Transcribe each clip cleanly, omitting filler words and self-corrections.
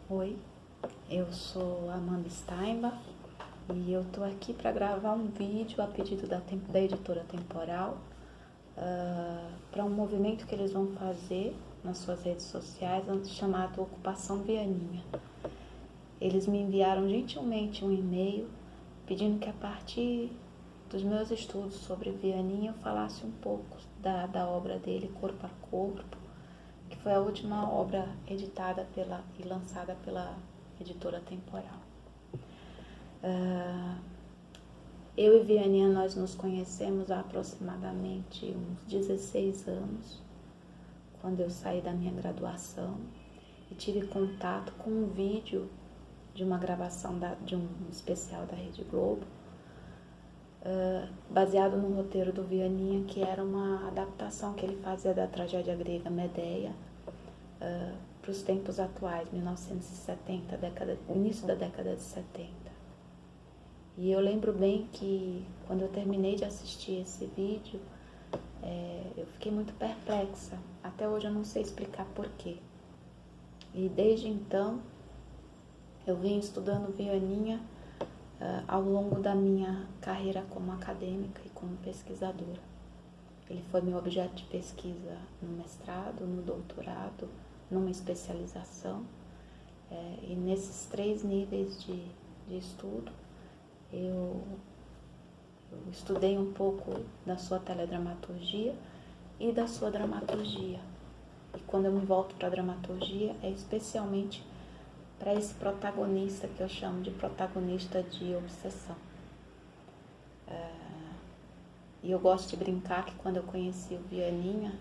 Oi, eu sou Amanda Steinbach e eu tô aqui para gravar um vídeo a pedido da editora Temporal para um movimento que eles vão fazer nas suas redes sociais chamado Ocupação Vianinha. Eles me enviaram gentilmente um e-mail pedindo que a partir dos meus estudos sobre Vianinha eu falasse um pouco da obra dele, Corpo a Corpo, que foi a última obra editada e lançada pela editora Temporal. Eu e Vianinha, nós nos conhecemos há aproximadamente uns 16 anos, quando eu saí da minha graduação e tive contato com um vídeo de uma gravação de um especial da Rede Globo, baseado no roteiro do Vianinha, que era uma adaptação que ele fazia da tragédia grega Medeia para os tempos atuais, 1970, início da década de 70. E eu lembro bem que quando eu terminei de assistir esse vídeo, eu fiquei muito perplexa. Até hoje eu não sei explicar porquê. E desde então, eu vim estudando Vianinha ao longo da minha carreira como acadêmica e como pesquisadora. Ele foi meu objeto de pesquisa no mestrado, no doutorado, numa especialização. E nesses 3 níveis de estudo, eu estudei um pouco da sua teledramaturgia e da sua dramaturgia. E quando eu me volto para a dramaturgia, é especialmente para esse protagonista que eu chamo de protagonista de obsessão. E eu gosto de brincar que quando eu conheci o Vianinha,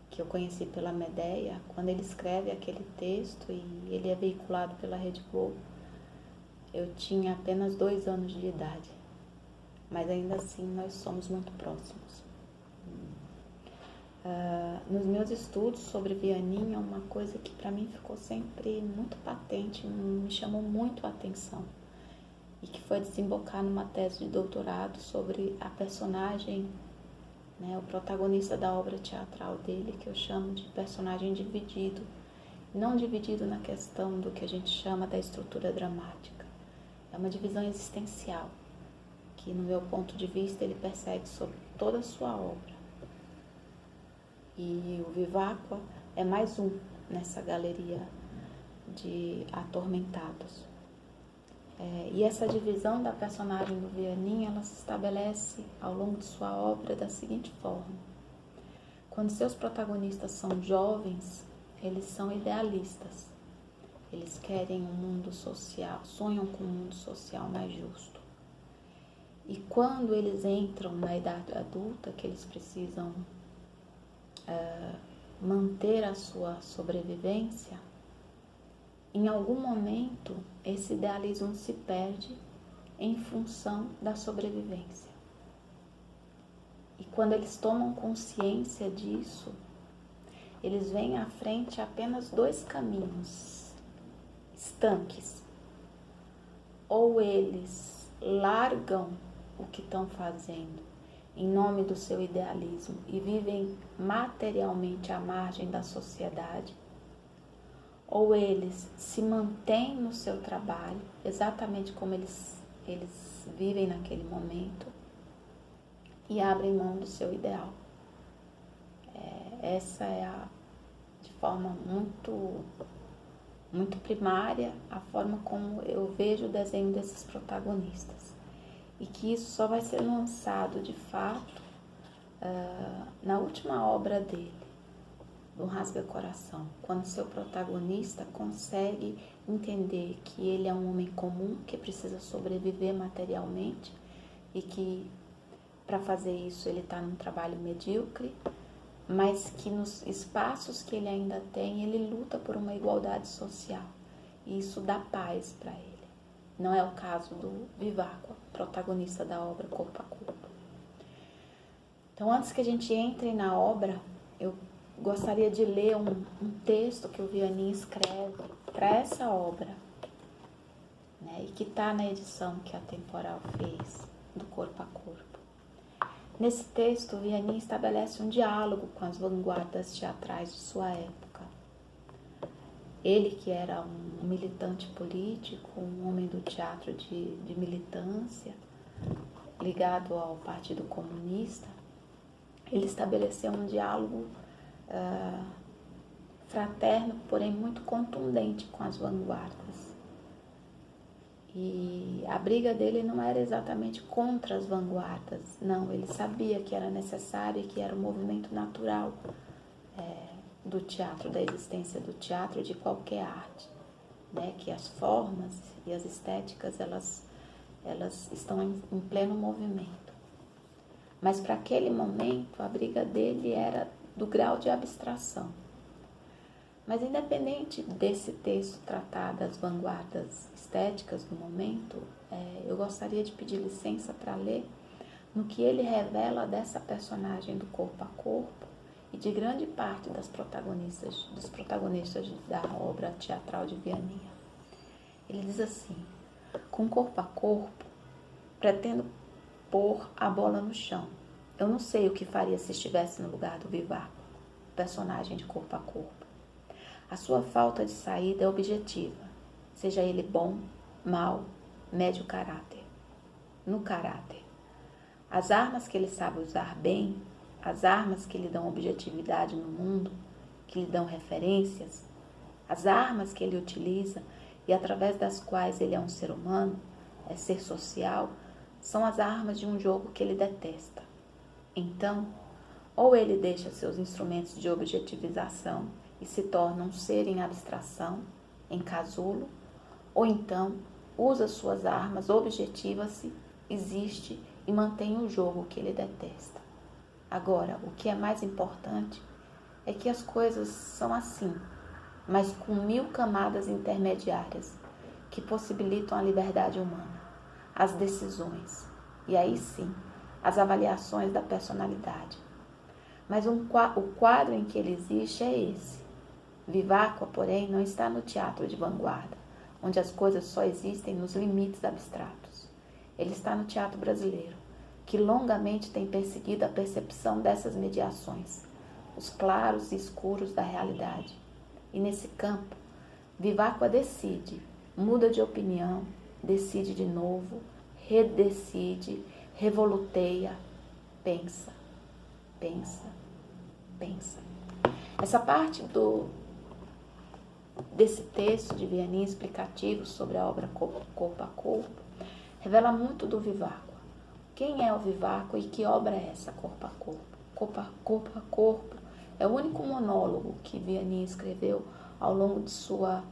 que eu conheci pela Medeia, quando ele escreve aquele texto e ele é veiculado pela Rede Globo, eu tinha apenas 2 anos de idade, mas ainda assim nós somos muito próximos. Nos meus estudos sobre Vianinha, uma coisa que para mim ficou sempre muito patente, me chamou muito a atenção, e que foi desembocar numa tese de doutorado sobre a personagem, o protagonista da obra teatral dele, que eu chamo de personagem dividido, não dividido na questão do que a gente chama da estrutura dramática. É uma divisão existencial, que no meu ponto de vista ele persegue sobre toda a sua obra. E o Viváqua é mais um nessa galeria de atormentados. E essa divisão da personagem do Vianinha, ela se estabelece ao longo de sua obra da seguinte forma. Quando seus protagonistas são jovens, eles são idealistas. Eles querem um mundo social, sonham com um mundo social mais justo. E quando eles entram na idade adulta, que eles precisam manter a sua sobrevivência, em algum momento esse idealismo se perde em função da sobrevivência. E quando eles tomam consciência disso, eles veem à frente apenas 2 caminhos estanques. Ou eles largam o que estão fazendo em nome do seu idealismo e vivem materialmente à margem da sociedade, ou eles se mantêm no seu trabalho, exatamente como eles vivem naquele momento, e abrem mão do seu ideal. Essa é de forma muito primária, a forma como eu vejo o desenho desses protagonistas. E que isso só vai ser lançado de fato na última obra dele, do Rasga Coração, quando seu protagonista consegue entender que ele é um homem comum, que precisa sobreviver materialmente e que para fazer isso ele está num trabalho medíocre, mas que nos espaços que ele ainda tem, ele luta por uma igualdade social. E isso dá paz para ele. Não é o caso do Viváqua, protagonista da obra Corpo a Corpo. Então, antes que a gente entre na obra, eu gostaria de ler um texto que o Vianinha escreve para essa obra, e que está na edição que a Temporal fez, do Corpo a Corpo. Nesse texto, o Vianinha estabelece um diálogo com as vanguardas teatrais de sua época. Ele que era um militante político, um homem do teatro de militância, ligado ao Partido Comunista, ele estabeleceu um diálogo fraterno, porém muito contundente com as vanguardas. E a briga dele não era exatamente contra as vanguardas, não, ele sabia que era necessário e que era um movimento natural do teatro, da existência do teatro e de qualquer arte, né? Que as formas e as estéticas, elas estão em pleno movimento. Mas para aquele momento, a briga dele era do grau de abstração. Mas independente desse texto tratar das vanguardas estéticas do momento, eu gostaria de pedir licença para ler no que ele revela dessa personagem do corpo a corpo e de grande parte dos protagonistas da obra teatral de Vianney. Ele diz assim: com corpo a corpo, pretendo pôr a bola no chão. Eu não sei o que faria se estivesse no lugar do Vivaco, personagem de corpo a corpo. A sua falta de saída é objetiva, seja ele bom, mau, médio caráter. No caráter. As armas que ele sabe usar bem, as armas que lhe dão objetividade no mundo, que lhe dão referências, as armas que ele utiliza e através das quais ele é um ser humano, é ser social, são as armas de um jogo que ele detesta. Então, ou ele deixa seus instrumentos de objetivização e se torna um ser em abstração, em casulo, ou então usa suas armas objetiva-se, existe e mantém o jogo que ele detesta. Agora, o que é mais importante é que as coisas são assim, mas com 1000 camadas intermediárias que possibilitam a liberdade humana, as decisões e aí sim, as avaliações da personalidade. Mas o quadro em que ele existe é esse. Viváqua, porém, não está no teatro de vanguarda, onde as coisas só existem nos limites abstratos. Ele está no teatro brasileiro, que longamente tem perseguido a percepção dessas mediações, os claros e escuros da realidade. E nesse campo, Viváqua decide, muda de opinião, decide de novo, redecide, revoluteia, pensa, pensa, pensa. Essa parte desse texto de Vianney explicativo sobre a obra Corpo a Corpo revela muito do Viváqua. Quem é o Viváqua e que obra é essa, Corpo a Corpo? Corpo a Corpo é o único monólogo que Vianney escreveu ao longo de sua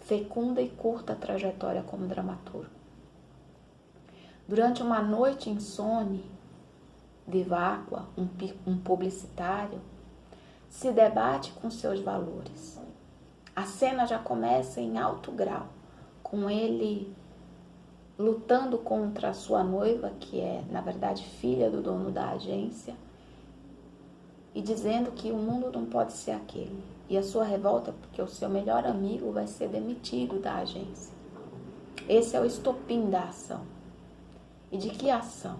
fecunda e curta trajetória como dramaturgo. Durante uma noite insone, Viváqua, um publicitário, se debate com seus valores. A cena já começa em alto grau, com ele lutando contra a sua noiva, que é, na verdade, filha do dono da agência, e dizendo que o mundo não pode ser aquele. E a sua revolta porque o seu melhor amigo vai ser demitido da agência. Esse é o estopim da ação. E de que ação?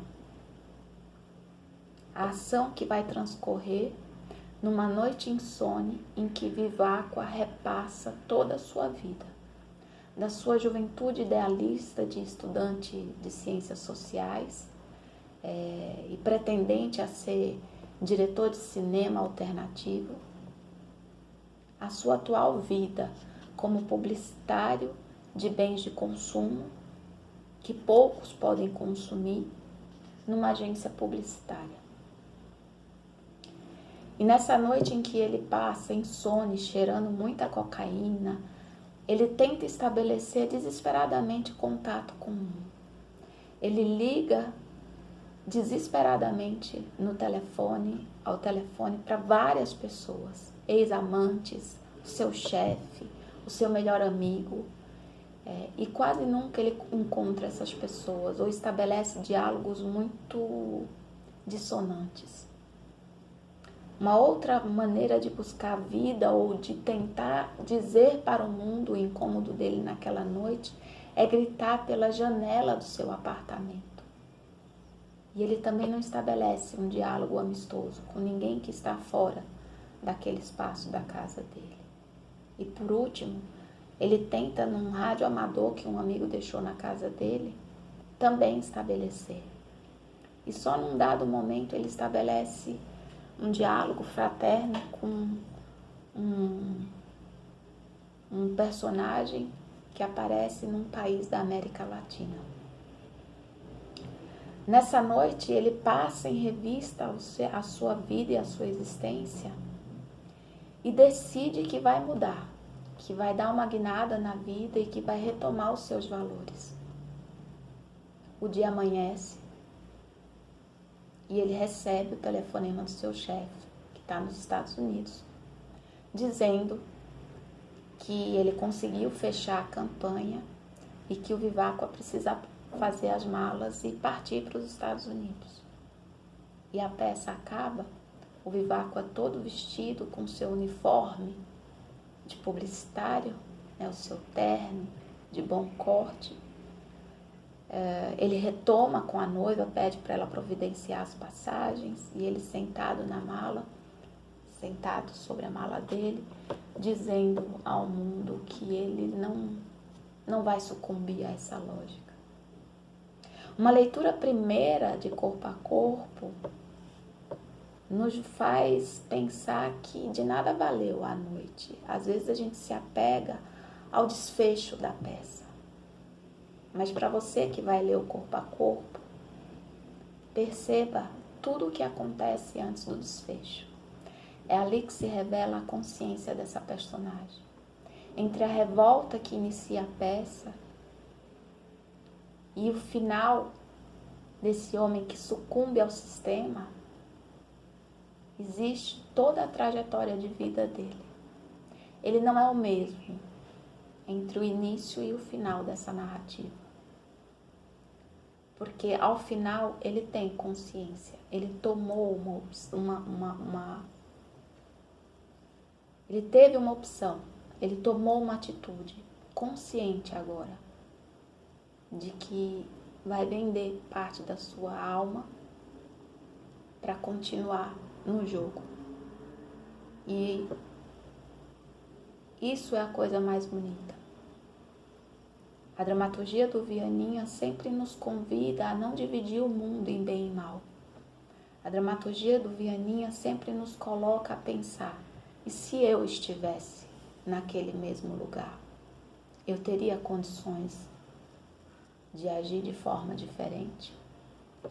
A ação que vai transcorrer numa noite insone em que Viváqua repassa toda a sua vida, da sua juventude idealista de estudante de ciências sociais e pretendente a ser diretor de cinema alternativo, a sua atual vida como publicitário de bens de consumo que poucos podem consumir numa agência publicitária. E nessa noite em que ele passa insone, cheirando muita cocaína, ele tenta estabelecer desesperadamente contato com o mundo. Ele liga desesperadamente ao telefone para várias pessoas, ex-amantes, o seu chefe, o seu melhor amigo, e quase nunca ele encontra essas pessoas ou estabelece diálogos muito dissonantes. Uma outra maneira de buscar a vida ou de tentar dizer para o mundo o incômodo dele naquela noite é gritar pela janela do seu apartamento. E ele também não estabelece um diálogo amistoso com ninguém que está fora daquele espaço da casa dele. E por último, ele tenta num rádio amador que um amigo deixou na casa dele, também estabelecer. E só num dado momento ele estabelece um diálogo fraterno com um personagem que aparece num país da América Latina. Nessa noite ele passa em revista a sua vida e a sua existência e decide que vai mudar, que vai dar uma guinada na vida e que vai retomar os seus valores. O dia amanhece e ele recebe o telefonema do seu chefe, que está nos Estados Unidos, dizendo que ele conseguiu fechar a campanha e que o Viváqua precisa fazer as malas e partir para os Estados Unidos. E a peça acaba, o Viváqua todo vestido com seu uniforme de publicitário, o seu terno de bom corte. Ele retoma com a noiva, pede para ela providenciar as passagens e ele sentado na mala, sentado sobre a mala dele, dizendo ao mundo que ele não vai sucumbir a essa lógica. Uma leitura primeira de Corpo a Corpo nos faz pensar que de nada valeu a noite. Às vezes a gente se apega ao desfecho da peça. Mas para você que vai ler o Corpo a Corpo, perceba tudo o que acontece antes do desfecho. É ali que se revela a consciência dessa personagem. Entre a revolta que inicia a peça e o final desse homem que sucumbe ao sistema, existe toda a trajetória de vida dele. Ele não é o mesmo entre o início e o final dessa narrativa. Porque ao final ele tem consciência, ele tomou ele teve uma opção, ele tomou uma atitude consciente agora de que vai vender parte da sua alma para continuar no jogo. E isso é a coisa mais bonita. A dramaturgia do Vianinha sempre nos convida a não dividir o mundo em bem e mal. A dramaturgia do Vianinha sempre nos coloca a pensar: e se eu estivesse naquele mesmo lugar? Eu teria condições de agir de forma diferente?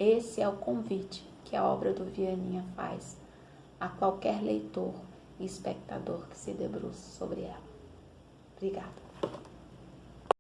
Esse é o convite que a obra do Vianinha faz a qualquer leitor e espectador que se debruce sobre ela. Obrigada.